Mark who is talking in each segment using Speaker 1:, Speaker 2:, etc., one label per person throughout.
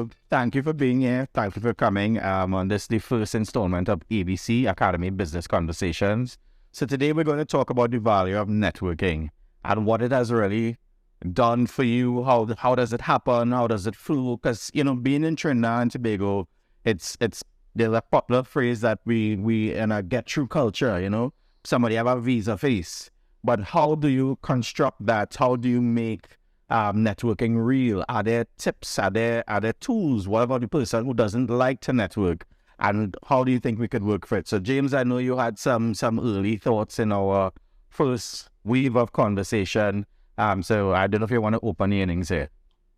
Speaker 1: So thank you for being here. Thank you for coming on this, the first installment of ABC Academy Business Conversations. So today we're going to talk about the value of networking and what it has really done for you. How does it happen? How does it flow? Because, being in Trinidad and Tobago, there's a popular phrase that we in a get through culture, somebody have a visa face. But how do you construct that? How do you make networking real? Are there tips? Are there tools? What about the person who doesn't like to network? And how do you think we could work for it? So James, I know you had some early thoughts in our first wave of conversation. So I don't know if you want to open the innings here.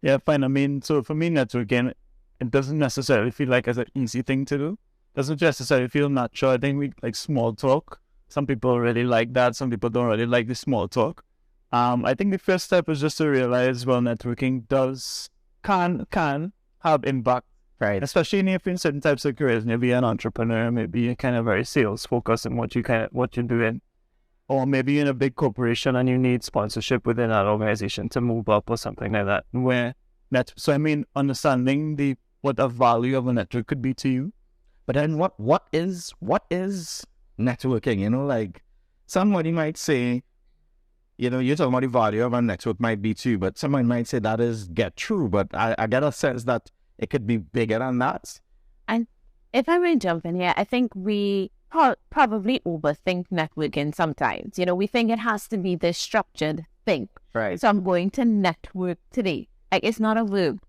Speaker 2: Yeah, fine. I mean, so for me, networking, it doesn't necessarily feel like it's an easy thing to do. It doesn't necessarily feel natural. I think we like small talk. Some people really like that. Some people don't really like the small talk. I think the first step is just to realize, well, networking can have impact,
Speaker 1: right?
Speaker 2: Especially if you're in certain types of careers. Maybe you're an entrepreneur, maybe you're kind of very sales focused in what you're doing, or maybe you're in a big corporation and you need sponsorship within that organization to move up or something like that. So I mean, understanding what the value of a network could be to you.
Speaker 1: But then what is networking? Like somebody might say, you're talking about the value of a network might be too, but someone might say that is get through. But I get a sense that it could be bigger than that.
Speaker 3: And if I may jump in here, I think we probably overthink networking sometimes. We think it has to be this structured thing.
Speaker 1: Right.
Speaker 3: So I'm going to network today. Like, it's not a verb.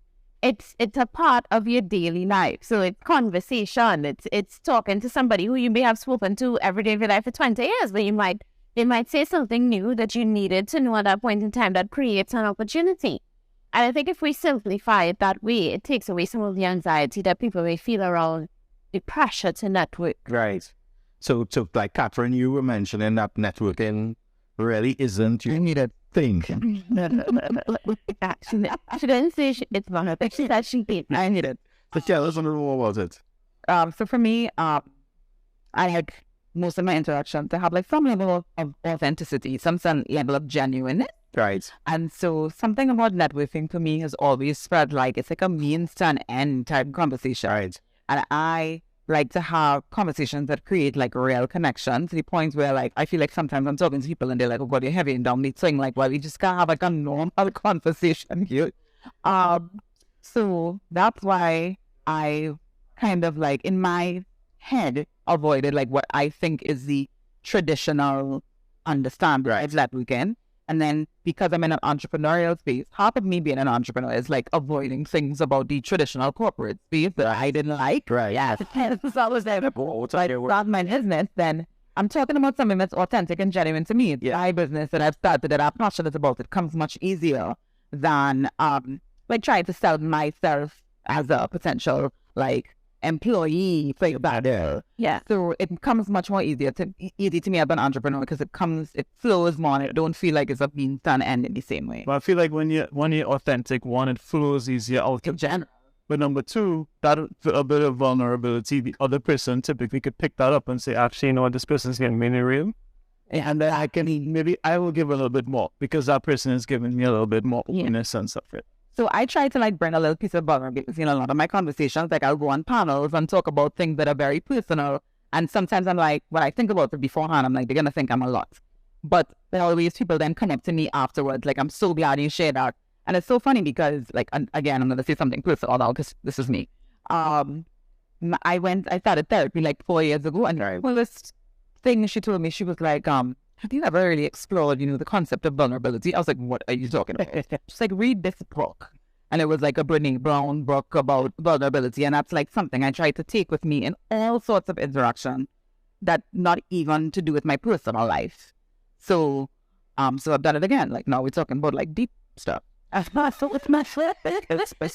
Speaker 3: It's a part of your daily life. So it's conversation. It's talking to somebody who you may have spoken to every day of your life for 20 years, but they might say something new that you needed to know at that point in time that creates an opportunity. And I think if we simplify it that way, it takes away some of the anxiety that people may feel around the pressure to network.
Speaker 1: Right. So like Kathryn, you were mentioning that networking really isn't you need a thing.
Speaker 3: She didn't say it's not her thing. She said she did.
Speaker 1: I need it. So tell us a little more about it.
Speaker 4: So for me, I had most of my interactions to have like some level of authenticity, some level of genuineness.
Speaker 1: Right.
Speaker 4: And so something about networking for me has always spread like it's like a means to an end type conversation.
Speaker 1: Right.
Speaker 4: And I like to have conversations that create like real connection to the point where like I feel like sometimes I'm talking to people and they're like, oh God, you're heavy and down the thing. Like, well, we just can't have like a normal conversation here. So that's why I kind of like in my head avoided like what I think is the traditional understanding of networking. And then because I'm in an entrepreneurial space, half of me being an entrepreneur is like avoiding things about the traditional corporate space that I didn't like.
Speaker 1: Right.
Speaker 4: Yeah. So I was like, start my business, then I'm talking about something that's authentic and genuine to me. It's my business that I've started that I'm passionate about. It comes much easier than like trying to sell myself as a potential like employee for that.
Speaker 3: Yeah.
Speaker 4: So it comes much more easy to me as an entrepreneur because it flows more and it don't feel like it's a means to an end in the same way.
Speaker 2: But I feel like when you're authentic, one, it flows easier out
Speaker 4: in general.
Speaker 2: But number two, that a bit of vulnerability, the other person typically could pick that up and say, actually, this person's getting me real. And then I will give a little bit more because that person is giving me a little bit more in a sense of it.
Speaker 4: So I try to like bring a little piece of vulnerability in a lot of my conversations. Like I'll go on panels and talk about things that are very personal. And sometimes I'm like, when I think about it beforehand, I'm like, they're going to think I'm a lot. But there are always people then connect to me afterwards. Like, I'm so glad you shared that. And it's so funny because like, again, I'm going to say something personal now because this is me. I started therapy like 4 years ago. And well, this thing she told me, she was like, have you ever really explored, the concept of vulnerability? I was like, what are you talking about? She's like, read this book. And it was like a Brené Brown book about vulnerability. And that's like something I try to take with me in all sorts of interaction that not even to do with my personal life. So I've done it again. Like now we're talking about like deep stuff.
Speaker 1: It's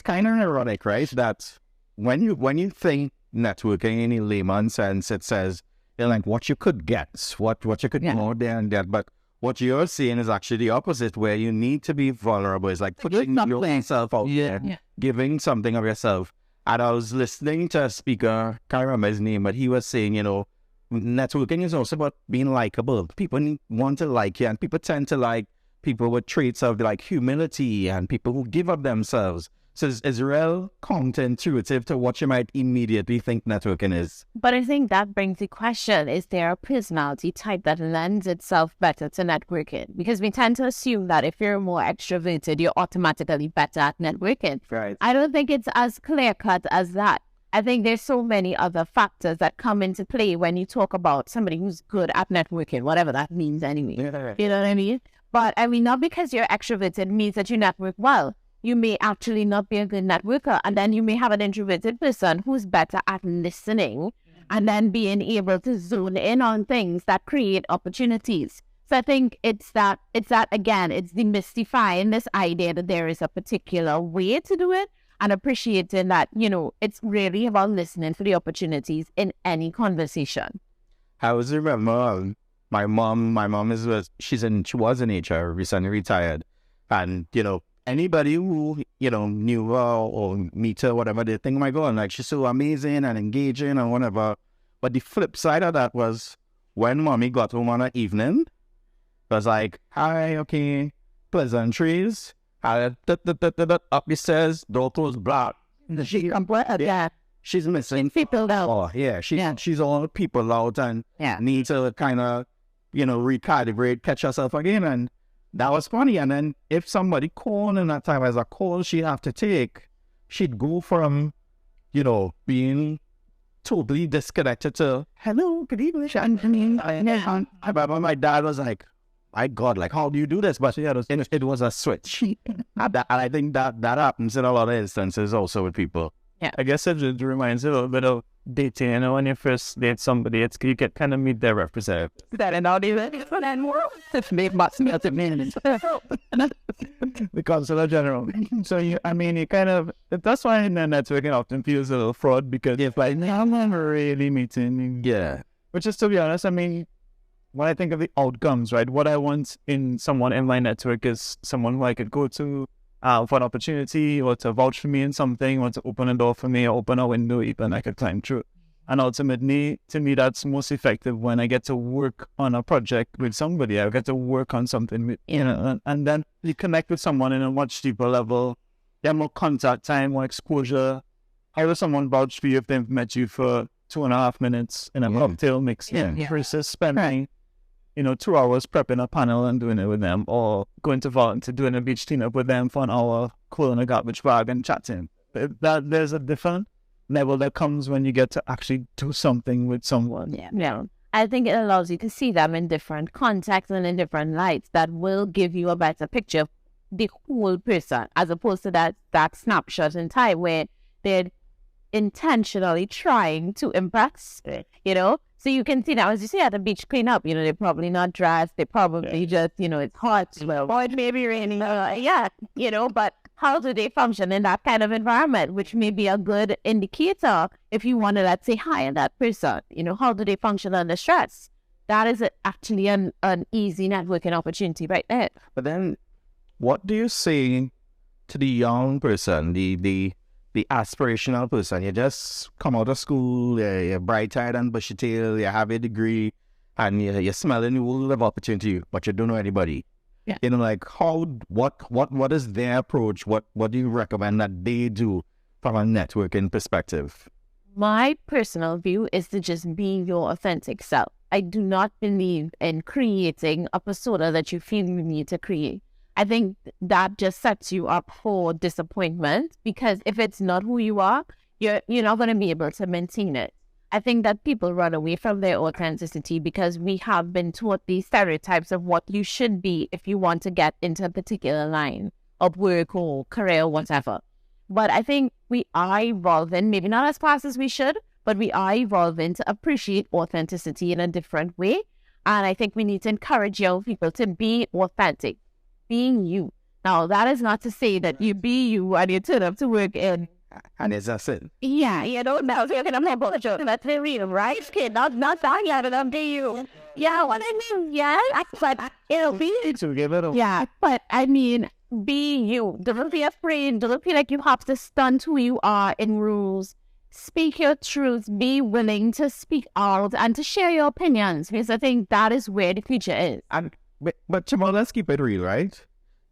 Speaker 1: kind of ironic, right? That when you think networking in a layman's sense, it says, like what you could get, what you could more there and that. But what you're seeing is actually the opposite, where you need to be vulnerable. It's like putting yourself out there, giving something of yourself. And I was listening to a speaker, can't remember his name, but he was saying, networking is also about being likable. People want to like you, and people tend to like people with traits of like humility and people who give up themselves. So it's real counterintuitive to what you might immediately think networking is.
Speaker 3: But I think that brings the question, is there a personality type that lends itself better to networking? Because we tend to assume that if you're more extroverted, you're automatically better at networking.
Speaker 1: Right.
Speaker 3: I don't think it's as clear-cut as that. I think there's so many other factors that come into play when you talk about somebody who's good at networking, whatever that means anyway.
Speaker 1: Yeah.
Speaker 3: You know what I mean? But I mean, not because you're extroverted means that you network well. You may actually not be a good networker, and then you may have an introverted person who's better at listening and then being able to zone in on things that create opportunities. So I think it's that again, it's demystifying this idea that there is a particular way to do it and appreciating that, you know, it's really about listening for the opportunities in any conversation.
Speaker 1: I always remember my mom she was in HR, recently retired, and you know, anybody who, you know, knew her or meet her, whatever, they think, oh my God, like she's so amazing and engaging and whatever. But the flip side of that was when mommy got home on an evening, it was like, hi, okay, pleasantries, up the stairs, door closed, blah.
Speaker 4: She complained. Yeah.
Speaker 1: She's missing
Speaker 3: People out.
Speaker 1: Oh, yeah, she's all people out and
Speaker 4: Yeah.
Speaker 1: needs to kind of, you know, recalibrate, catch herself again. And that was funny. And then if somebody called in that time as a call she'd have to take, she'd go from, you know, being totally disconnected to, hello, good evening. I remember my dad was like, my God, like, how do you do this? But yeah, it was a switch. And I think that happens in a lot of instances also with people.
Speaker 2: I guess it reminds you a little bit of dating. You know, when you first date somebody, you get kind of meet their representative.
Speaker 4: That and all these and more. It's made much of
Speaker 2: The consular general. So you kind of, that's why in the networking often feels a little fraud, because it's like, I'm never really meeting.
Speaker 1: Yeah.
Speaker 2: Which is, to be honest, I mean, when I think of the outcomes, right, what I want in someone in my network is someone who I could go to for an opportunity, or to vouch for me in something, or to open a door for me, or open a window even I could climb through. And ultimately, to me, that's most effective when I get to work on a project with somebody. I get to work on something with, you know, and then you connect with someone in a much deeper level. You have more contact time, more exposure. How does someone vouch for you if they've met you for 2.5 minutes in a cocktail mix versus spending, you know, 2 hours prepping a panel and doing it with them, or going to volunteer doing a beach cleanup with them for an hour, cooling a garbage bag and chatting. That there's a different level that comes when you get to actually do something with someone.
Speaker 3: Yeah. I think it allows you to see them in different contexts and in different lights that will give you a better picture of the whole person, as opposed to that snapshot in time where they're intentionally trying to impress, you know? So you can see that, as you say, at a beach cleanup, you know, they're probably not dressed, they probably just, you know, it's hot, or it may be raining, you know, but how do they function in that kind of environment, which may be a good indicator if you want to, let's say, hire that person, you know, how do they function under stress? That is actually an easy networking opportunity right there.
Speaker 1: But then, what do you say to the young person, the aspirational person? You just come out of school, you're bright-eyed and bushy-tailed, you have a degree, and you're smelling the world of opportunity, but you don't know anybody.
Speaker 3: Yeah.
Speaker 1: You know, like, what is their approach? What do you recommend that they do from a networking perspective?
Speaker 3: My personal view is to just be your authentic self. I do not believe in creating a persona that you feel you need to create. I think that just sets you up for disappointment, because if it's not who you are, you're not going to be able to maintain it. I think that people run away from their authenticity because we have been taught these stereotypes of what you should be if you want to get into a particular line of work or career or whatever. But I think we are evolving, maybe not as fast as we should, but we are evolving to appreciate authenticity in a different way. And I think we need to encourage young people to be authentic, being you. Now, that is not to say that you be you and you turn up to work in.
Speaker 1: And it's just it.
Speaker 3: Yeah, you know, now you're going to play bullshit. That's the real, right? Okay, not that yet, but I'm be you. Yeah, what I mean, yeah, but it'll be. Yeah, but I mean, be you. Don't be afraid. Don't feel like you have to stunt who you are in rules. Speak your truth. Be willing to speak out and to share your opinions, because I think that is where the future is.
Speaker 1: But Chevonne, let's keep it real, right?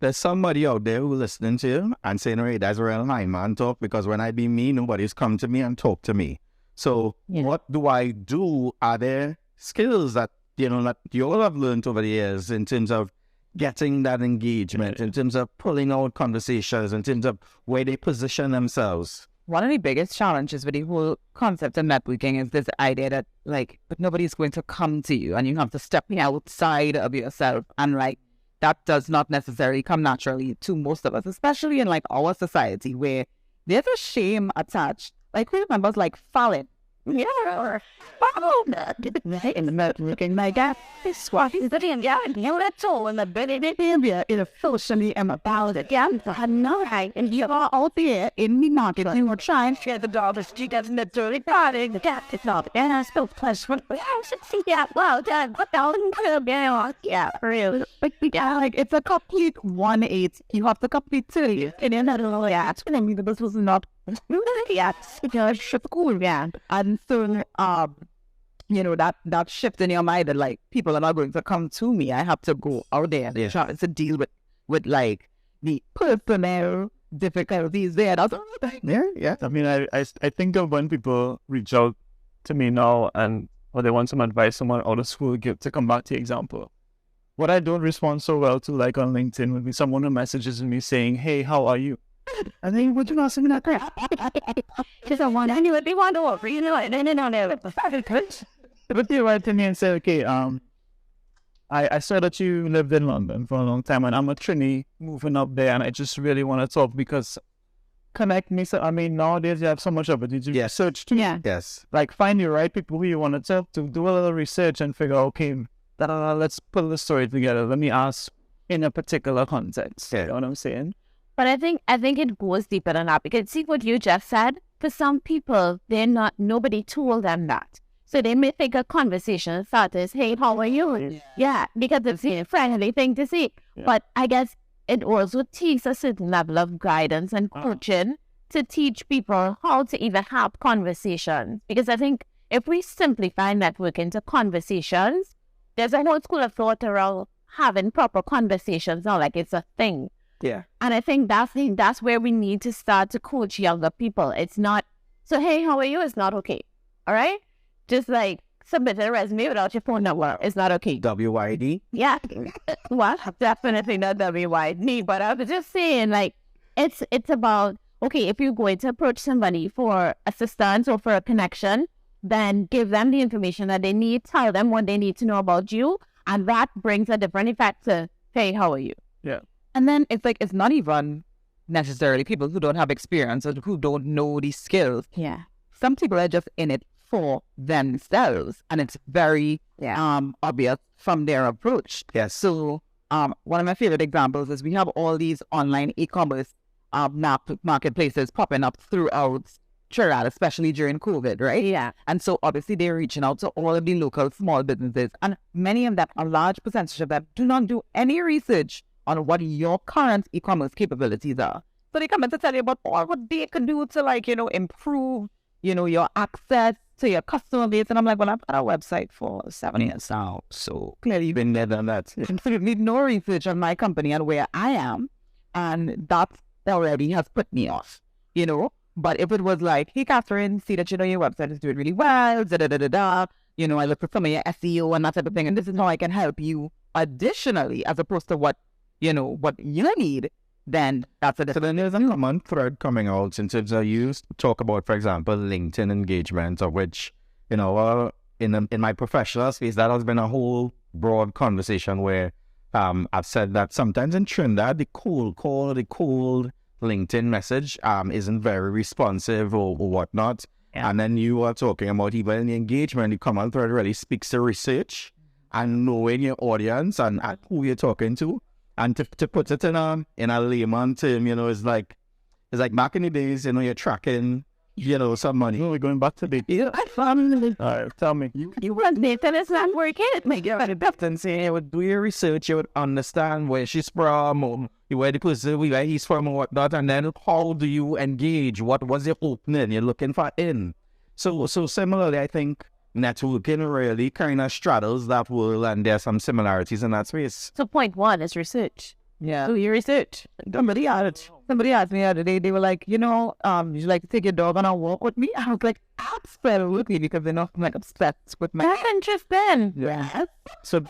Speaker 1: there's somebody out there who listening to you and saying, "Hey, that's a real man talk." Because when I be me, nobody's come to me and talk to me. So what do I do? Are there skills that that you all have learned over the years in terms of getting that engagement, in terms of pulling out conversations, in terms of where they position themselves?
Speaker 4: One of the biggest challenges with the whole concept of networking is this idea that, like, but nobody's going to come to you and you have to step outside of yourself. And, like, that does not necessarily come naturally to most of us, especially in, like, our society where there's a shame attached. Like, who remembers, like, Fallon? Yeah, or in the networking, my God, this was the thing, that's all in the behavior in a socially and about it. Yeah, I know, right? And you are out there in the market, and we're trying to get the dollars to get the dirty product. It's not, and I still plus one. Yeah, well done. What the yeah, for real. But yeah, like, it's a complete 180. You have to complete 2. And then that's going to mean that this was not. Yes, cool, yeah. And so, that shift in your mind that, like, people are not going to come to me. I have to go out there and try to deal with like the personal difficulties there. That's all right.
Speaker 2: Yeah. I mean, I think of when people reach out to me now or they want some advice, someone out of school to come back to the example. What I don't respond so well to, like on LinkedIn, would be someone who messages me saying, "Hey, how are you?" I think, would you not sing that crap? Just I want to be one over, no. But they write to me and say, "Okay, I saw that you lived in London for a long time, and I'm a trainee moving up there, and I just really want to talk because connect me." So, I mean, nowadays you have so much opportunity to search to.
Speaker 3: Yeah.
Speaker 1: Yes.
Speaker 2: Like, find the right people who you want to talk to, do a little research and figure out, okay, let's put the story together. Let me ask in a particular context.
Speaker 1: Yeah.
Speaker 2: You know what I'm saying?
Speaker 3: But I think it goes deeper than that, because see what you just said, for some people, nobody told them that. So they may think a conversation starters, "Hey, how are you?" Yeah, because it's a friendly thing to say. Yeah. But I guess it also takes a certain level of guidance and coaching to teach people how to even have conversations. Because I think if we simplify networking to conversations, there's a whole school of thought around having proper conversations now, like it's a thing.
Speaker 1: Yeah.
Speaker 3: And I think that's where we need to start to coach younger people. It's not, so, "Hey, how are you?" It's not okay. All right? Just like submit a resume without your phone number. It's not okay.
Speaker 1: WYD?
Speaker 3: Yeah. Well, definitely not WYD. But I was just saying, like, it's about, okay, if you're going to approach somebody for assistance or for a connection, then give them the information that they need, tell them what they need to know about you, and that brings a different effect to, "Hey, how are you?"
Speaker 2: Yeah.
Speaker 4: And then it's like, it's not even necessarily people who don't have experience or who don't know these skills.
Speaker 3: Yeah.
Speaker 4: Some people are just in it for themselves, and it's very obvious from their approach.
Speaker 1: Yes.
Speaker 4: So one of my favorite examples is we have all these online e-commerce marketplaces popping up throughout Trinidad, especially during COVID, right?
Speaker 3: Yeah.
Speaker 4: And so obviously they're reaching out to all of the local small businesses, and many of them, a large percentage of them, do not do any research on what your current e-commerce capabilities are. So they come in to tell you about all what they could do to, like, improve, your access to your customer base. And I'm like, well, I've had a website for 7 years now. So clearly you've
Speaker 1: Been there, done that.
Speaker 4: absolutely no research on my company and where I am. And that already has put me off, But if it was like, "Hey, Kathryn, see that, your website is doing really well, I look for some of your SEO and that type of thing, and this is how I can help you additionally, as opposed to what you need, then that's a different.
Speaker 1: So then there's a common thread coming out in terms of you talk about, for example, LinkedIn engagement, of which, in my professional space, that has been a whole broad conversation where I've said that sometimes in Trinidad, the cold call, the cold LinkedIn message isn't very responsive or whatnot. Yeah. And then you are talking about even in the engagement, the common thread really speaks to research and knowing your audience and who you're talking to. And to put it in a layman term, it's like back in the days, you're tracking, some money.
Speaker 2: We're going back to the...
Speaker 3: Yeah, I found it.
Speaker 2: All right, tell me.
Speaker 3: You run Nathan, it's not working.
Speaker 1: Make it very often say, you would do your research, you would understand where she's from, or where the person, where he's from, or whatnot, and then how do you engage? What was your opening you're looking for in? So similarly, I think networking really kind of straddles that world, and there's some similarities in that space.
Speaker 3: So point one is research.
Speaker 4: Yeah.
Speaker 3: Do your research.
Speaker 4: Somebody asked me the other day, they were like, you know, would you like to take your dog on a walk with me? I was like, absolutely, because they're not like obsessed with my...
Speaker 3: That's interesting.
Speaker 4: Yes.
Speaker 2: So,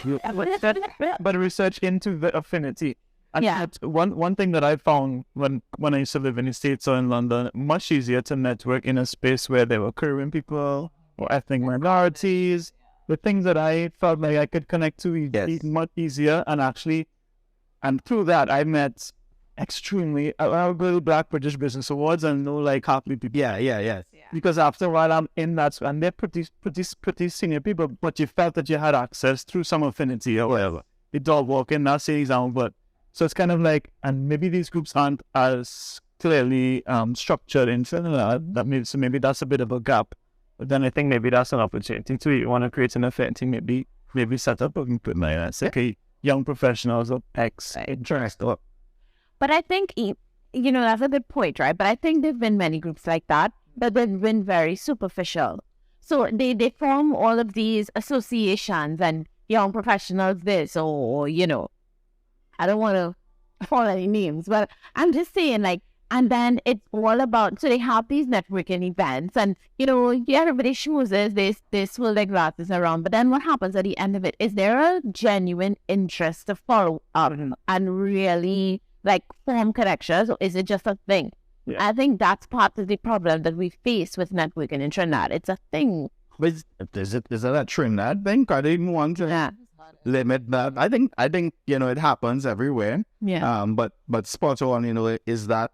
Speaker 2: but research into the affinity. And
Speaker 3: Yeah.
Speaker 2: that's one thing that I found when I used to live in the States or in London, much easier to network in a space where there were Caribbean people or ethnic minorities, the things that I felt like I could connect to much easier. And through that, I met extremely, I go to Black British Business Awards and know like half the people.
Speaker 1: Yes.
Speaker 2: Because after a while, I'm in that, and they're pretty senior people, but you felt that you had access through some affinity or whatever. The dog walking, not saying example, but so it's kind of like, and maybe these groups aren't as clearly structured in Finland. So maybe that's a bit of a gap. But then I think maybe that's an opportunity too. You want to create an affinity, maybe set up a group like that. Say, okay, young professionals of X interest.
Speaker 3: But I think, that's a good point, right? But I think there have been many groups like that, but they've been very superficial. So they form all of these associations and young professionals this, or I don't want to call any names, but I'm just saying, like, and then it's all about, so they have these networking events and, everybody chooses, they swirl their glasses around. But then what happens at the end of it? Is there a genuine interest to follow up and really, like, form connections, or is it just a thing?
Speaker 2: Yeah.
Speaker 3: I think that's part of the problem that we face with networking in Trinidad. It's a thing.
Speaker 1: But is it a Trinidad thing? I didn't want to limit that. I think it happens everywhere.
Speaker 3: Yeah.
Speaker 1: But spot on, is that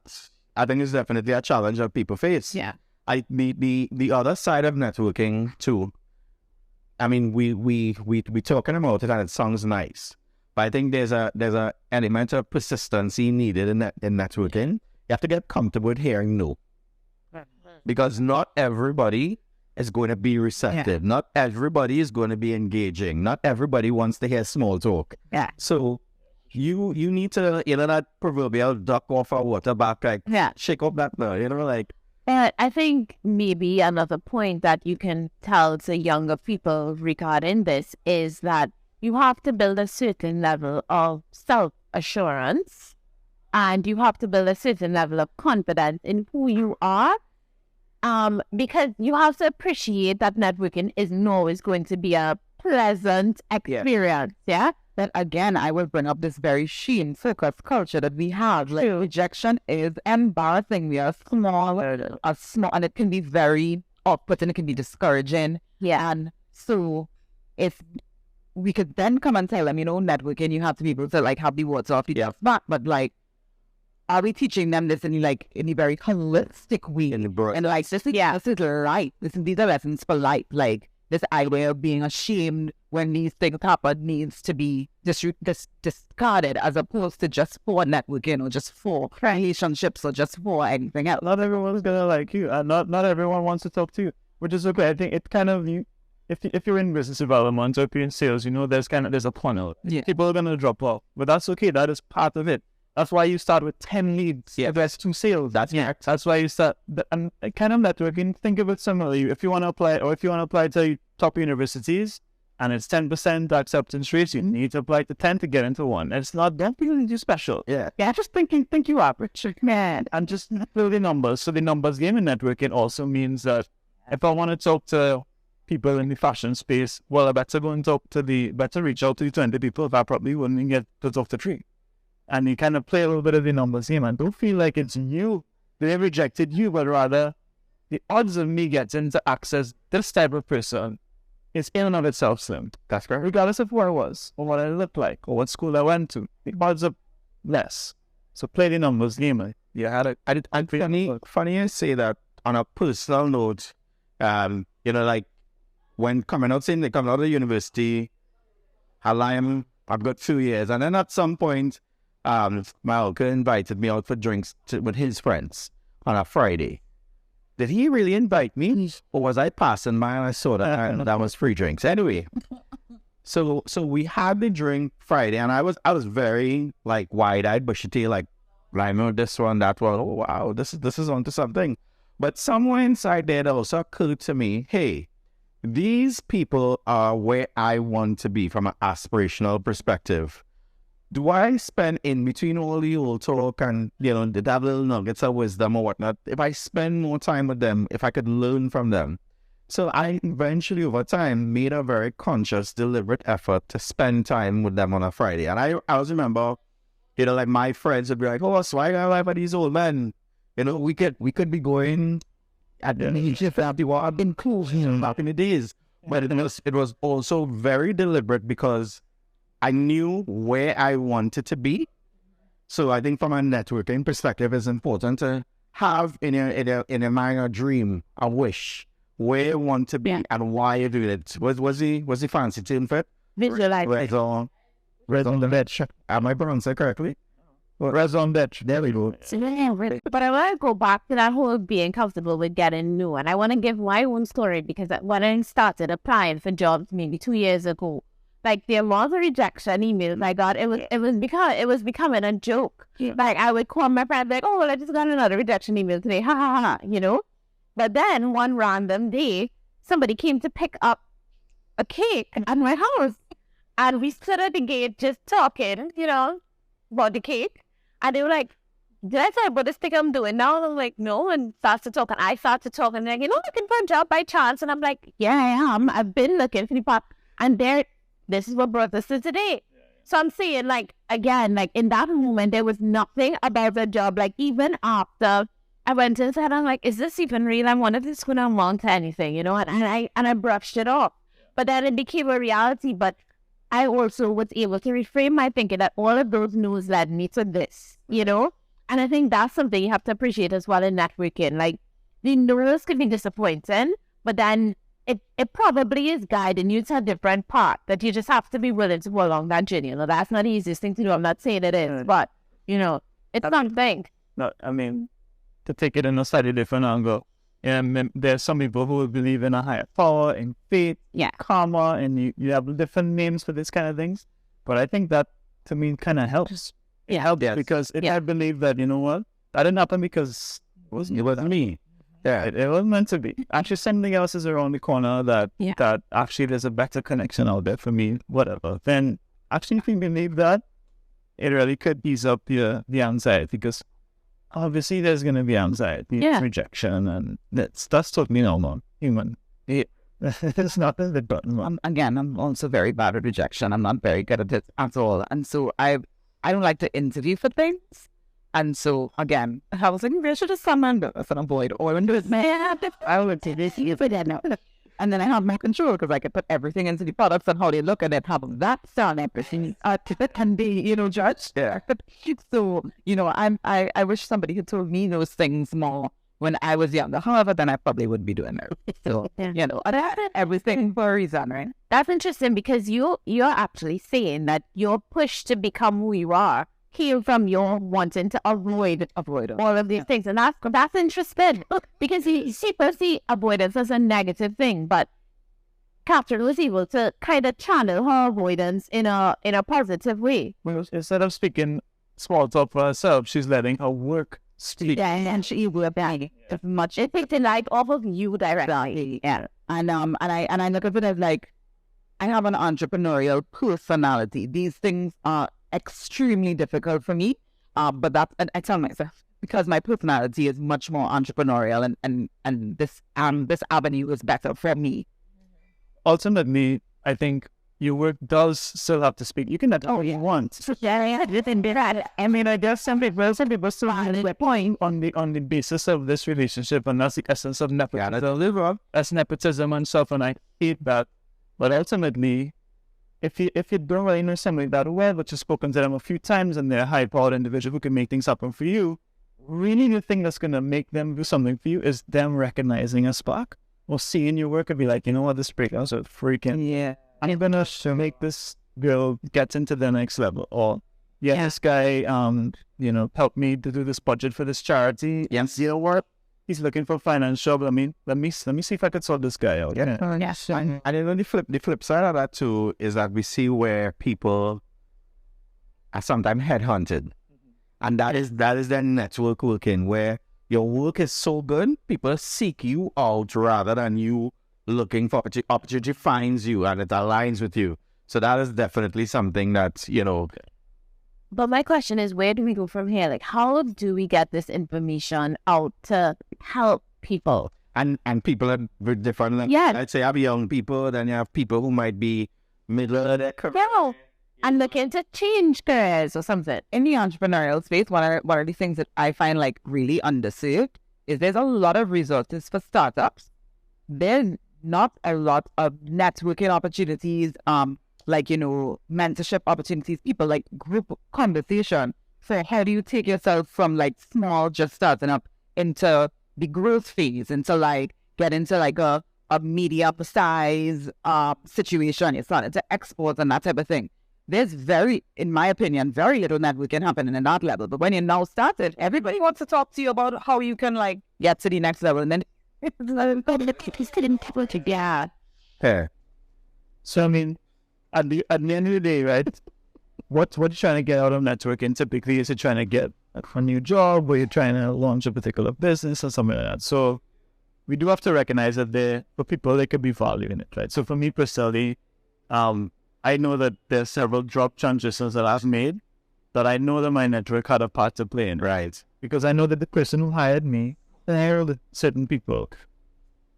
Speaker 1: I think it's definitely a challenge that people face.
Speaker 3: Yeah.
Speaker 1: The other side of networking too. I mean, we talking about it and it sounds nice, but I think there's a element of persistency needed in networking. You have to get comfortable with hearing no, because not everybody is going to be receptive. Not everybody is going to be engaging. Not everybody wants to hear small talk.
Speaker 3: Yeah.
Speaker 1: So you need to, that proverbial duck off a water back, like, shake up that, like.
Speaker 3: But I think maybe another point that you can tell to younger people regarding this is that you have to build a certain level of self-assurance, and you have to build a certain level of confidence in who you are. Because you have to appreciate that networking isn't always going to be a pleasant experience,
Speaker 4: But again, I will bring up this very sheen circus culture that we have. Like, rejection is embarrassing. We are small, and it can be very off-putting. It can be discouraging.
Speaker 3: Yeah.
Speaker 4: And so, if we could then come and tell them, networking, you have to be able to, like, have the words off the back, but, like, are we teaching them this in a very holistic way? And like, this is life. These are lessons for life. Like, this idea of being ashamed when these things happen needs to be discarded, as opposed to just for networking or just for relationships or just for anything else.
Speaker 2: Not everyone's gonna like you, and not everyone wants to talk to you, which is okay. I think it kind of, if you're in business development or if you're in sales, there's a funnel.
Speaker 4: Yeah.
Speaker 2: People are gonna drop off, but that's okay. That is part of it. That's why you start with 10 leads.
Speaker 1: Yeah.
Speaker 2: There's 2 sales. That's why you start. And kind of networking, think of it similarly. If you want to apply to top universities and it's 10% acceptance rate, you need to apply to 10 to get into one. And it's not that really too special.
Speaker 1: Yeah.
Speaker 2: Just think you average, man, and just fill the numbers. So the numbers game in networking also means that if I want to talk to people in the fashion space, well, I better reach out to the 20 people if I probably wouldn't get to talk to 3. And you kind of play a little bit of the numbers game, and don't feel like it's you. They rejected you, but rather the odds of me getting to access this type of person is in and of itself slim.
Speaker 1: That's correct.
Speaker 2: Regardless of who I was, or what I looked like, or what school I went to, the odds are less. So play the numbers game.
Speaker 1: Funny you say that on a personal note. Like when coming out of university, I've got 2 years, and then at some point, my uncle invited me out for drinks with his friends on a Friday. Did he really invite me, or was I passing by and I saw that that was free drinks? Anyway, so we had the drink Friday, and I was very like wide-eyed, bushy-tailed, like, blimey, this one, that one. Oh wow, this is onto something. But somewhere inside there, it also occurred to me, hey, these people are where I want to be from an aspirational perspective. do I spend in between all the old talk and, the that little nuggets of wisdom or whatnot, if I spend more time with them, if I could learn from them? So I eventually, over time, made a very conscious, deliberate effort to spend time with them on a Friday. And I always remember, like my friends would be like, oh, so I got life of these old men. We could be going at the age of 51. I've been cool, back in the days. But it was also very deliberate because I knew where I wanted to be. So I think from a networking perspective, it's important to have in your mind a dream, a wish, where you want to be and why you do it. Was the fancy term for it?
Speaker 3: Visualize.
Speaker 2: Resounded.
Speaker 1: Am I pronouncing it correctly?
Speaker 2: Resounded.
Speaker 1: There we go.
Speaker 3: But I want to go back to that whole being comfortable with getting new. And I want to give my own story because when I started applying for jobs maybe 2 years ago, like the amount of rejection emails I got, it was becoming a joke.
Speaker 2: Yeah.
Speaker 3: Like I would call my friend like, oh, well, I just got another rejection email today. Ha ha ha, But then one random day, somebody came to pick up a cake at my house. And we stood at the gate just talking, about the cake. And they were like, did I tell you about this thing I'm doing now? And I'm like, no. And starts to talk. And I start to talk. And they're like, looking for a job by chance. And I'm like, yeah, I am. I've been looking for the part. And this is what brought us to today. So I'm saying, like, again, like in that moment, there was nothing about the job. Like even after I went inside, I'm like, is this even real? I wonder if this is going to amount to anything, And I brushed it off. But then it became a reality. But I also was able to reframe my thinking that all of those news led me to this, And I think that's something you have to appreciate as well in networking. Like, the news can be disappointing, but then it probably is guiding you to a different path that you just have to be willing to go along that journey. That's not the easiest thing to do. I'm not saying it is, but, it's something.
Speaker 2: No, I mean, to take it in a slightly different angle. There's some people who believe in a higher power, in fate, karma, and you have different names for this kind of things. But I think that, to me, kind of helps. It helps because I believe that, that didn't happen because it wasn't me. Yeah, it wasn't meant to be. Actually, something else is around the corner that actually there's a better connection out there for me, whatever. Then actually, if you believe that, it really could ease up the anxiety because obviously there's going to be anxiety, rejection, and that's totally normal, human. It's not a bit button.
Speaker 4: Again, I'm also very bad at rejection. I'm not very good at it at all. And so I don't like to interview for things. And so, again, I was like, maybe I should have summoned us and avoid all and do it. I will do this, but then no. And then I have my control because I could put everything into the products and how they look and then have that sound everything that can be, judged. Yeah. So, I wish somebody had told me those things more when I was younger. However, then I probably wouldn't be doing it. So, I had everything for a reason, right?
Speaker 3: That's interesting because you're actually saying that your push to become who you are came from your wanting to avoid all of these things. And that's interesting because people see avoidance as a negative thing, but Kathryn was able to kind of channel her avoidance in a positive way.
Speaker 2: Well, instead of speaking small talk for herself, she's letting her work speak.
Speaker 3: Yeah, and she will be as much. It takes the light off of you directly.
Speaker 4: Yeah. And I look at it as like, I have an entrepreneurial personality. These things are extremely difficult for me, but I tell myself because my personality is much more entrepreneurial and this avenue is better for me.
Speaker 2: Ultimately, I think your work does still have to speak. You can let you want.
Speaker 3: Yeah, I mean, I guess some people still have a point
Speaker 2: on the basis of this relationship, and that's the essence of nepotism. That's nepotism and stuff, and I hate that. But ultimately, if you don't really know somebody that well, but you've spoken to them a few times and they're a high-powered individual who can make things happen for you, really the thing that's going to make them do something for you is them recognizing a spark or seeing your work and be like, you know what, this breakdown's a freaking... Yeah. I'm going to make this girl get into the next level. Or, this guy, helped me to do this budget for this charity. Yes, you know what? He's looking for financial. I mean, let me see if I could sort this guy out.
Speaker 1: Yeah. And then the flip side of that too is that we see where people are sometimes headhunted, and that is their network working, where your work is so good, people seek you out rather than you looking for opportunity finds you and it aligns with you. So that is definitely something that
Speaker 3: But my question is, where do we go from here? Like, how do we get this information out to help people?
Speaker 1: And people are very different. Like,
Speaker 3: Yeah.
Speaker 1: I'd say you have young people, then you have people who might be middle of their career.
Speaker 3: Yeah. And looking to change careers or something.
Speaker 4: In the entrepreneurial space, one of the things that I find like really underserved is there's a lot of resources for startups. There's not a lot of networking opportunities, like, you know, mentorship opportunities, people like group conversation. So how do you take yourself from like small, just starting up into the growth phase, into like get into like a medium size situation? It's not into exports and that type of thing. There's in my opinion, very little networking happening in that level. But when you now started, everybody wants to talk to you about how you can like get to the next level. And then
Speaker 3: Yeah.
Speaker 1: Yeah.
Speaker 2: So I mean, at the end of the day, right? What you're trying to get out of networking typically is you're trying to get a new job, or you're trying to launch a particular business or something like that. So we do have to recognize that for people, there could be value in it, right? So for me personally, I know that there's several job transitions that I've made that I know that my network had a part to play in,
Speaker 1: Right.
Speaker 2: because I know that the person who hired me hired certain people,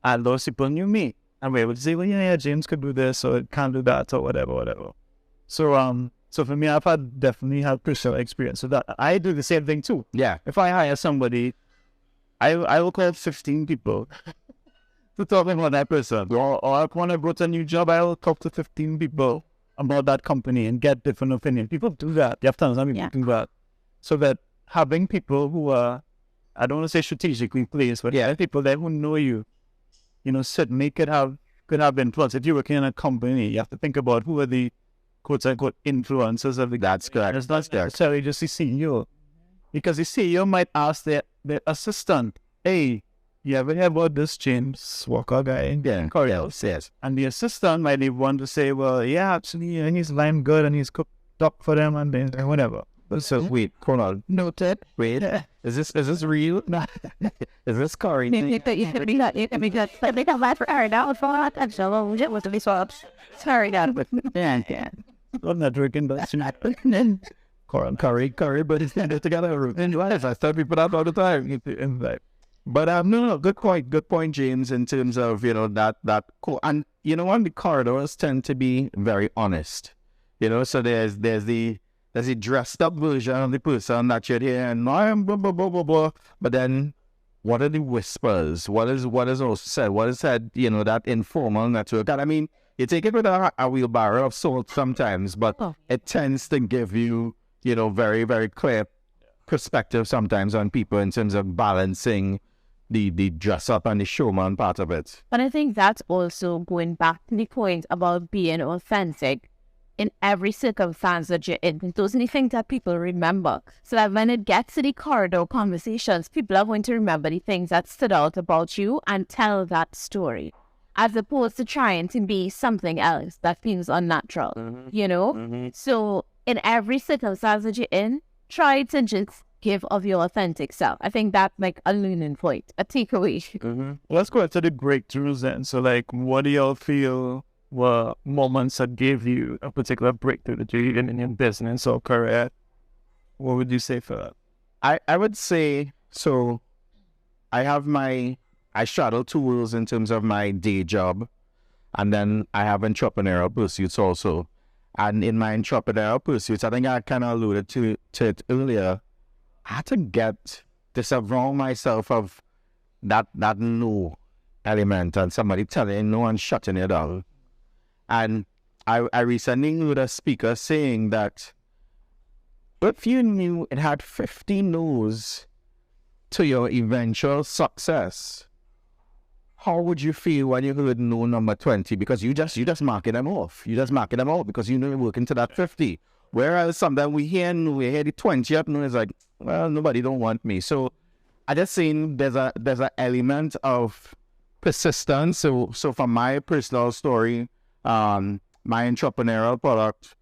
Speaker 2: and those people knew me, and we would say, well, yeah, James could do this, or can't do that, or whatever. So for me, I've definitely had personal experience with that. I do the same thing too.
Speaker 1: Yeah.
Speaker 2: If I hire somebody, I will call 15 people to talk about that person. Or when I brought a new job, I will talk to 15 people about that company and get different opinions. People do that. You have to understand people do that. So that having people who are, I don't want to say strategically placed, but people there who know you, you know, certainly could have influence. If you're working in a company, you have to think about who are the quote-unquote influencers of the
Speaker 1: That's correct.
Speaker 2: It's not necessarily just the CEO. Because the CEO might ask their assistant, hey, you ever hear about this James Walker guy?
Speaker 1: Yeah. Yes.
Speaker 2: And the assistant might want to say, well, yeah, actually, and he's lime good and he's cooked up for them and then whatever.
Speaker 1: So wait, hold on.
Speaker 4: noted.
Speaker 1: Wait, is this real? Is this Corey?
Speaker 3: Sorry, Dad.
Speaker 4: Yeah.
Speaker 2: Not networking, but
Speaker 1: Curry, but it's together. And what I tell people that all the time. But no, good point, James. In terms of, you know, that cool, and you know what, the corridors tend to be very honest. You know, so there's the dressed up version of the person that you're here, and I'm blah blah blah blah blah. But then, what are the whispers? What is also said? What is said? You know, that informal network. And I mean, you take it with a wheelbarrow of salt sometimes, but it tends to give you, you know, very, very clear perspective sometimes on people in terms of balancing the dress up and the showman part of it.
Speaker 3: But I think that's also going back to the point about being authentic in every circumstance that you're in. Those are the things that people remember. So that when it gets to the corridor conversations, people are going to remember the things that stood out about you and tell that story, as opposed to trying to be something else that feels unnatural, you know? So in every circumstance that you're in, try to just give of your authentic self. I think that's like a learning point, a takeaway.
Speaker 2: Well, let's go into the breakthroughs then. So, like, what do y'all feel were moments that gave you a particular breakthrough that you even in your business or career? What would you say for that?
Speaker 1: I would say, so I straddle two wheels in terms of my day job, and then I have entrepreneurial pursuits also. And in my entrepreneurial pursuits, I think I kind of alluded to it earlier, I had to disavow myself of that no element and somebody telling you no and shutting it down. And I recently heard a speaker saying that if you knew it had 50 no's to your eventual success, how would you feel when you heard no number 20? Because you just marking them off. You just marking them off because you know you're working to that 50. Whereas sometimes we hear the 20th no, it's like, well, nobody don't want me. So I just seen there's a element of persistence. So from my personal story, my entrepreneurial product,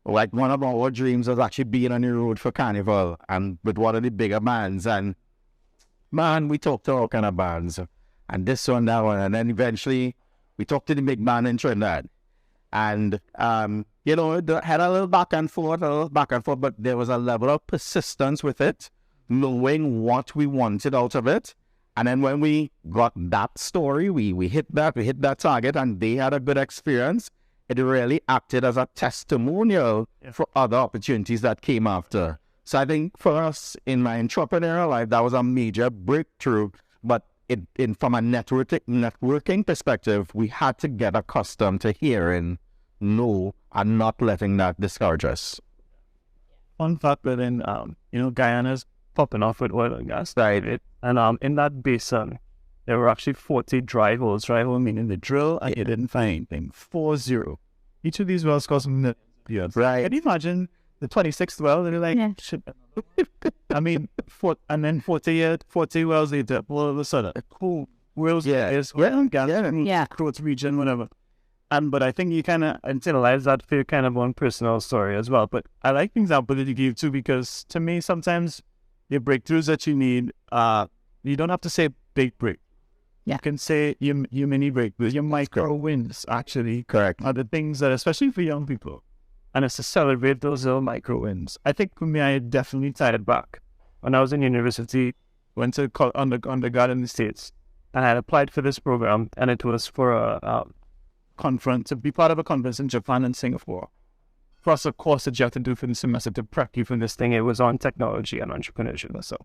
Speaker 1: like one of our dreams was actually being on the road for Carnival and with one of the bigger bands. And man, we talked to all kind of bands and this one, that one. And then eventually we talked to the big band in Trinidad. And, you know, it had a little back and forth, but there was a level of persistence with it, knowing what we wanted out of it. And then when we got that story, we hit that target, and they had a good experience. It really acted as a testimonial for other opportunities that came after. So I think for us in my entrepreneurial life, that was a major breakthrough. But from a networking perspective, we had to get accustomed to hearing no and not letting that discourage us.
Speaker 2: Fun fact within, Guyana's popping off with oil and gas. Right. And in that basin, there were actually 40 dry holes. Dry hole meaning they drill and you didn't find anything. 40. Each of these wells cost millions of years.
Speaker 1: Right.
Speaker 2: Can you imagine the 26th well? They're like, shit. I mean, and then 40 wells later, all of a sudden, cool. Wells is oil and gas, growth region, whatever. But I think you kind of internalize that for your kind of own personal story as well. But I like the example that you gave too, because to me, sometimes the breakthroughs that you need, you don't have to say big break. You can say your mini breakthroughs, your micro wins, actually.
Speaker 1: Correct.
Speaker 2: Are the things that, especially for young people, and it's to celebrate those little micro wins. I think for me, I definitely tied it back. When I was in university, went to undergrad in the States, and I had applied for this program, and it was for a conference, to be part of a conference in Japan and Singapore. Plus a course that you have to do for the semester to prep you for this thing. It was on technology and entrepreneurship or so.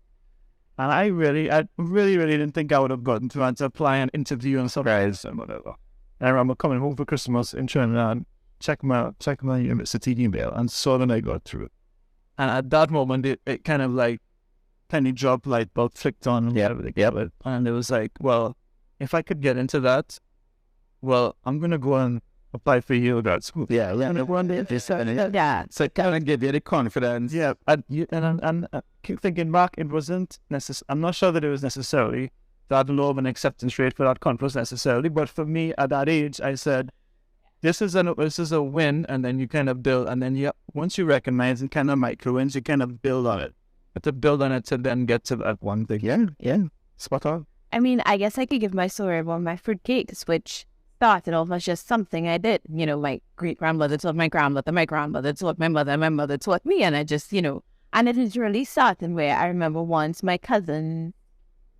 Speaker 2: And I really didn't think I would have gotten to apply and interview and surprise and whatever. And I remember coming home for Christmas in Trinidad, check my university email, and saw that I got through it. And at that moment, it kind of like penny drop light bulb flicked on and whatever. And it was like, well, if I could get into that, well, I'm gonna go and apply for Yale grad school.
Speaker 1: So kind of give you the confidence.
Speaker 2: Yeah, and keep thinking back, it wasn't I'm not sure that it was necessarily that low of an acceptance rate for that conference necessarily, but for me at that age, I said, this is a win, and then you kind of build, and then once you recognize it, kind of micro wins, you kind of build on it. But to build on it to then get to that one thing. Yeah, spot on.
Speaker 3: I mean, I guess I could give my story about my fruitcakes, which started off as just something I did. You know, my great-grandmother taught my grandmother taught my mother taught me, and I just, and it is really starting where I remember once my cousin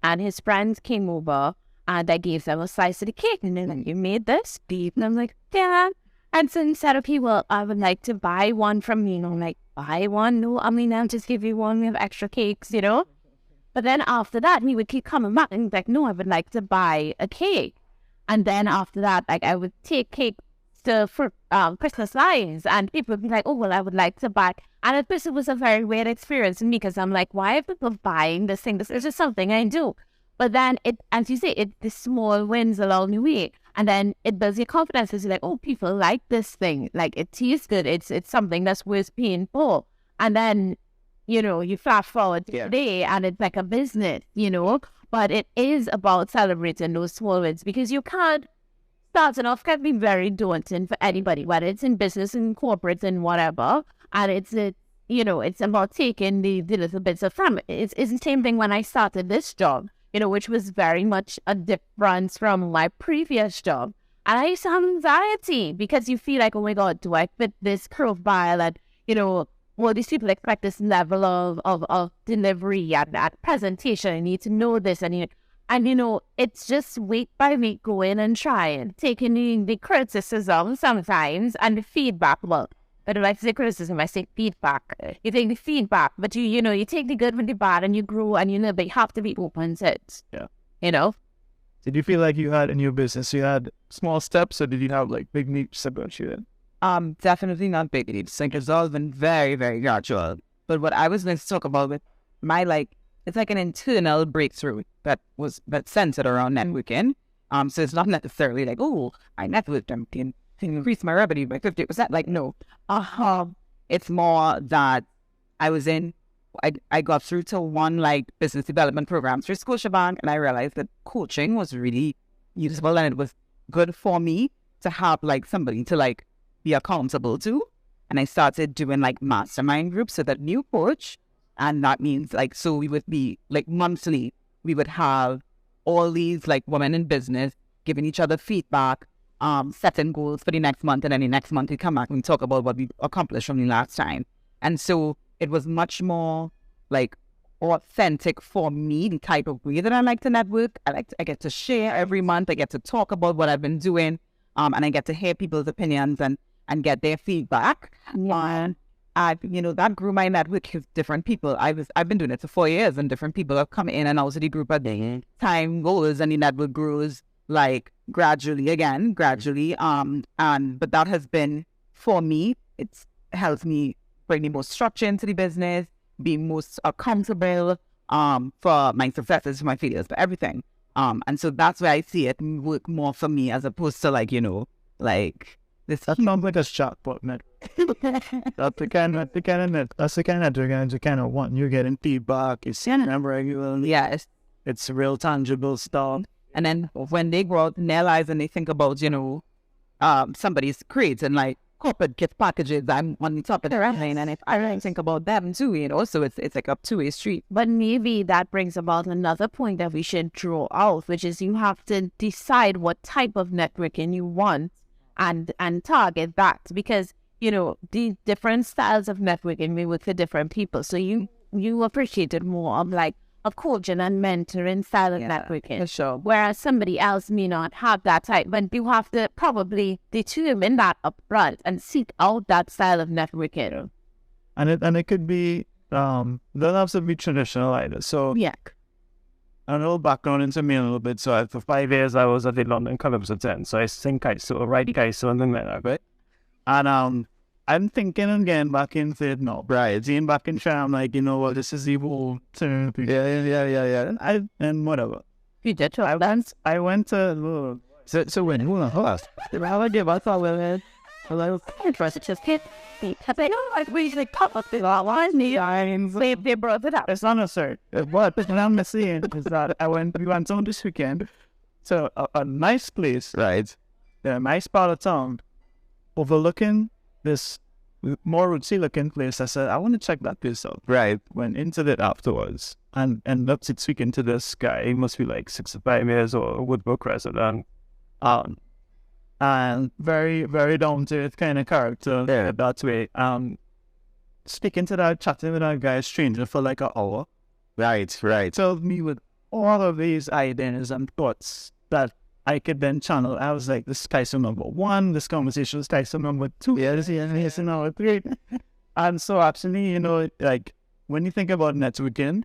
Speaker 3: and his friends came over, and I gave them a slice of the cake, and they're like, you made this, Steve? And I'm like, yeah. And so instead, okay, well, I would like to buy one from you. I'm like, buy one? No, I mean, I'll just give you one. We have extra cakes, But then after that, he would keep coming back, and he's like, no, I would like to buy a cake. And then after that, like, I would take cake for Christmas lights, and people would be like, oh, well, I would like to buy. And at first, it was a very weird experience for me, because I'm like, why are people buying this thing? This is just something I do. But then, as you say, the small wins along the way. And then it builds your confidence. It's like, oh, people like this thing. Like, it tastes good. It's something that's worth paying for. And then, you fast forward to today, and it's like a business, But it is about celebrating those small wins, because you can't, starting off can be very daunting for anybody, whether it's in business, in corporate, and whatever. And it's about taking the little bits of from it. It's the same thing when I started this job, which was very much a difference from my previous job. And I used to have anxiety, because you feel like, oh my God, do I fit this profile? And, well, these people expect this level of delivery and presentation. I need to know this. And it's just week by week going and trying, taking the criticism sometimes and the feedback. Well, I don't like to say criticism, I say feedback. You take the feedback, but you take the good with the bad, and you grow, and but you have to be open to it.
Speaker 2: Yeah. Did you feel like you had in your business, you had small steps, or did you have like big leaps about you then?
Speaker 4: Definitely not big leaps. Like, it's all been very, very gradual. But what I was going to talk about with my, it's like an internal breakthrough that centered around networking. So it's not necessarily like, oh, I networked and increase my revenue by 50%. Like, no. It's more that I got through to one business development program through Chevonne, and I realized that coaching was really useful, and it was good for me to have somebody to be accountable to. And I started doing mastermind groups with a new coach, and that means so we would be monthly, we would have all these women in business giving each other feedback, setting goals for the next month, and then the next month we come back and talk about what we accomplished from the last time. And so it was much more like authentic for me, the type of way that I like to network. I get to share every month. I get to talk about what I've been doing, and I get to hear people's opinions and get their feedback. And that grew my network with different people. I've been doing it for 4 years, and different people have come in and out of the group at time goes, and the network grows like gradually. But that has been, for me, it's helped me bring the most structure into the business, be most accountable for my successes, for my failures, for everything. And so that's where I see it work more for me, as opposed to like this.
Speaker 2: That's not like a chatbot network. That's the kind of network you kind of want. You're getting feedback. You see them regularly.
Speaker 4: Yeah,
Speaker 2: it's real tangible stuff.
Speaker 4: And then when they grow out in their lives and they think about, somebody's creating like corporate gift packages, I'm on the top of the line. And if I really think about them too, so it's like a two-way street.
Speaker 3: But maybe that brings about another point that we should draw out, which is you have to decide what type of networking you want and target that, because, the different styles of networking may work for different people. So you appreciate it more of coaching and mentoring style of networking.
Speaker 4: For sure.
Speaker 3: Whereas somebody else may not have that type, but you have to probably determine that up front and seek out that style of networking.
Speaker 2: And it could be, doesn't have to be traditional either. So
Speaker 3: yeah.
Speaker 2: A little background into me a little bit. So for 5 years, I was at the London Calypso 10. So I sing kaiso, ride kaiso, and then that, right? And I'm thinking again back in it now, right? Seeing back in China, I'm like, this is the whole thing. Yeah. And whatever.
Speaker 3: You did too.
Speaker 2: I went to. So when hold on.
Speaker 3: I'll give us all of it. Hello. Interested. Just hit because I know we like pop up the line. They brought it up.
Speaker 2: It's not necessary. What I'm saying is that we went on this weekend to a nice place, right? A nice part of town, overlooking this more woodsy looking place. I said, I want to check that place out. Right. Went into it afterwards and ended up speaking to this guy. He must be like 65 years old, Woodbrook resident. And very, very down to earth kind of character. Yeah. That way. Speaking to that, chatting with that guy, stranger, for like an hour. Right. Told me with all of these ideas and thoughts that I could then channel. I was like, this is Tyson number 1, this conversation is Tyson number 2, yes, number 3. And so actually, like when you think about networking,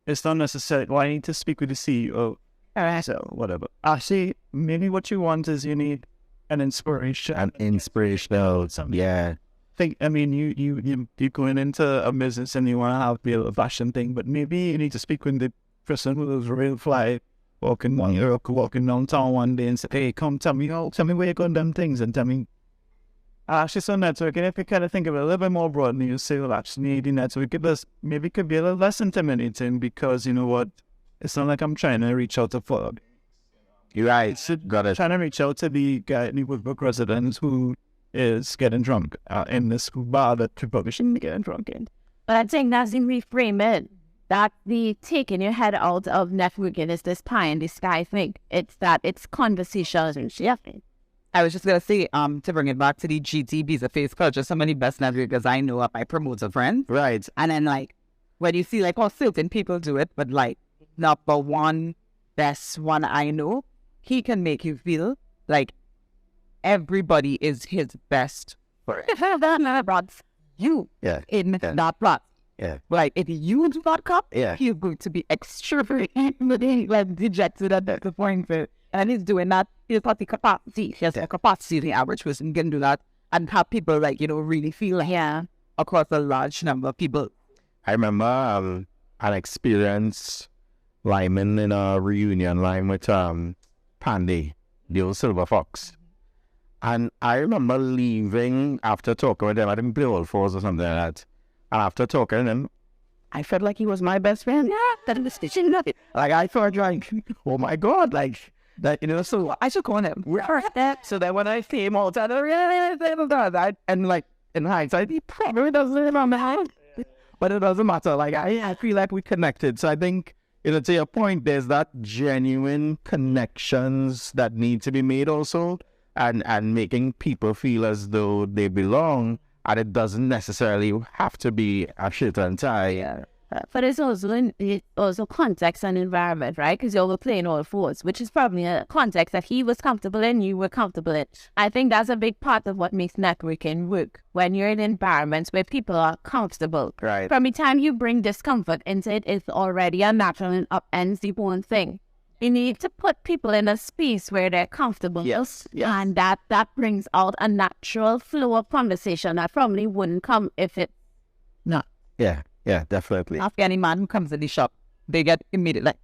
Speaker 2: it's not necessarily, I need to speak with the CEO. So whatever. Actually, maybe what you want is you need an inspiration.
Speaker 1: An inspirational, yeah.
Speaker 2: You're going into a business and you want to be a fashion thing, but maybe you need to speak with the person who is real fly, walking downtown one day and say, hey, come tell me where you're going them things, and tell me. Actually, so networking, if you kind of think of it a little bit more broadly, you say, well, actually, the network could be a little less intimidating, because you know what? It's not like I'm trying to reach out to follow.
Speaker 1: You're right. Got it.
Speaker 2: Trying to reach out to the guy in the Woodbrook residence who is getting drunk in this bar that you probably shouldn't be getting drunk in.
Speaker 3: But I think that's the reframe it. That the taking your head out of networking is this pie in the sky thing. It's conversations and shit.
Speaker 4: I was just going to say, to bring it back to the GT Visa Face Culture, some of the best networkers I know are my promoter friends.
Speaker 1: Right.
Speaker 4: And then, like, when you see, like, certain people do it, but, like, number one, best one I know, he can make you feel like everybody is his best friend. You in that plot.
Speaker 1: Yeah.
Speaker 4: Like, if you do not come, he's going to be extremely dejected and disappointed. And he's doing that. He's got the capacity. He has the capacity the average person can do that. And have people, like, really feel across a large number of people.
Speaker 1: I remember an experience liming in a reunion line with Pandy, the old Silver Fox. And I remember leaving after talking with them. I didn't play Old Fours or something like that. And after talking to him, I felt like he was my best friend. Yeah, that was stitching nothing. Like, I thought, like, oh my God, like, that, so I should call him. So then when I see him all the time, and like, in hindsight, he probably doesn't remember how. But it doesn't matter. Like, I feel like we connected. So I think, to your point, there's that genuine connections that need to be made also. and making people feel as though they belong, and it doesn't necessarily have to be a shirt and tie.
Speaker 3: Yeah. But it's also context and environment, right? Because you're playing all fours, which is probably a context that he was comfortable in, you were comfortable in. I think that's a big part of what makes networking work. When you're in environments where people are comfortable.
Speaker 1: Right.
Speaker 3: From the time you bring discomfort into it, it's already a natural and upends the whole thing. You need to put people in a space where they're comfortable.
Speaker 1: Yes.
Speaker 3: And that brings out a natural flow of conversation that probably wouldn't come if it not.
Speaker 1: Yeah, definitely.
Speaker 4: Ask any man who comes in the shop, they get immediately like,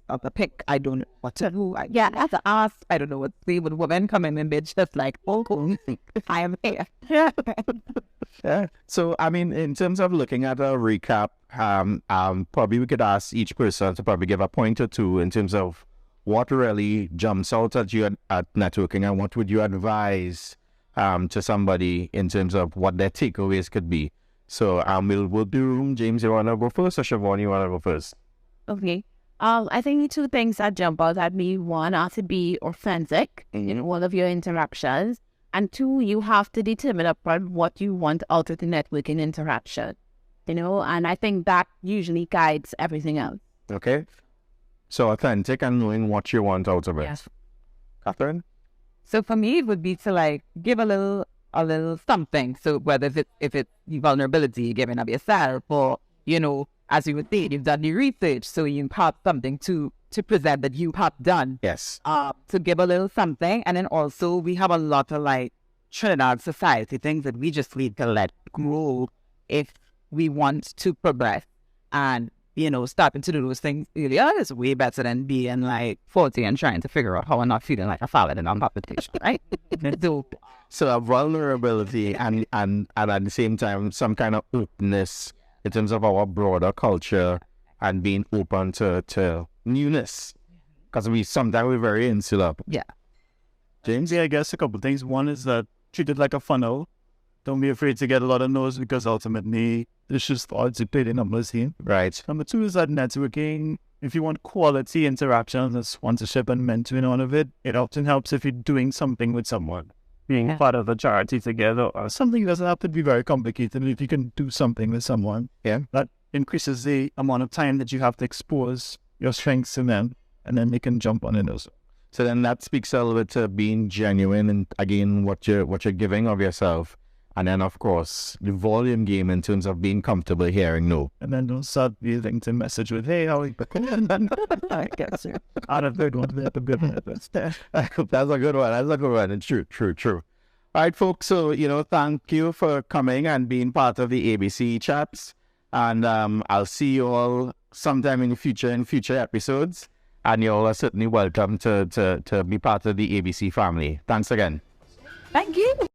Speaker 4: of the pick, I don't know what to do. I have to ask, I don't know what to say. But women come in and they're just like, oh, I am here.
Speaker 1: Yeah. So, I mean, in terms of looking at a recap, probably we could ask each person to probably give a point or two in terms of what really jumps out at you at networking, and what would you advise to somebody in terms of what their takeaways could be. So we'll do, James, you want to go first, or Chevonne, you want to go first?
Speaker 3: Okay. I think the two things that jump out at me, one, are to be authentic in all of your interactions. And two, you have to determine upfront what you want out of the networking interaction. And I think that usually guides everything else.
Speaker 1: Okay. So authentic and knowing what you want out of it.
Speaker 4: Yes.
Speaker 1: Kathryn?
Speaker 4: So for me, it would be to like give a little something. So whether if it's the vulnerability, giving of yourself, or, as you would say, you've done the research, so you have something to present that you have done.
Speaker 1: Yes.
Speaker 4: To give a little something. And then also we have a lot of like Trinidad society things that we just need to let grow if we want to progress. And, starting to do those things earlier is way better than being like 40 and trying to figure out how I'm not feeling like a salad in on competition, right?
Speaker 1: So a vulnerability and at the same time some kind of openness in terms of our broader culture, and being open to newness, because sometimes we're very insular.
Speaker 4: Yeah.
Speaker 1: James?
Speaker 2: Yeah, I guess a couple of things. One is that treat it like a funnel. Don't be afraid to get a lot of no's, because ultimately it's just odds you play the numbers here.
Speaker 1: Right.
Speaker 2: Number two is that networking, if you want quality interactions and sponsorship and mentoring, all of it, it often helps if you're doing something with someone. Being part of a charity together or something doesn't have to be very complicated. If you can do something with someone, that increases the amount of time that you have to expose your strengths to them, and then they can jump on it also.
Speaker 1: So then that speaks a little bit to being genuine, and again, what you're giving of yourself. And then, of course, the volume game in terms of being comfortable hearing no.
Speaker 2: And then don't start the LinkedIn message with, hey, how are you? I guess you. Out of good one. That's a good one.
Speaker 1: That's a good one. That's a good one. It's true. All right, folks. So, thank you for coming and being part of the ABC chats. And I'll see you all sometime in future episodes. And you all are certainly welcome to be part of the ABC family. Thanks again.
Speaker 4: Thank you.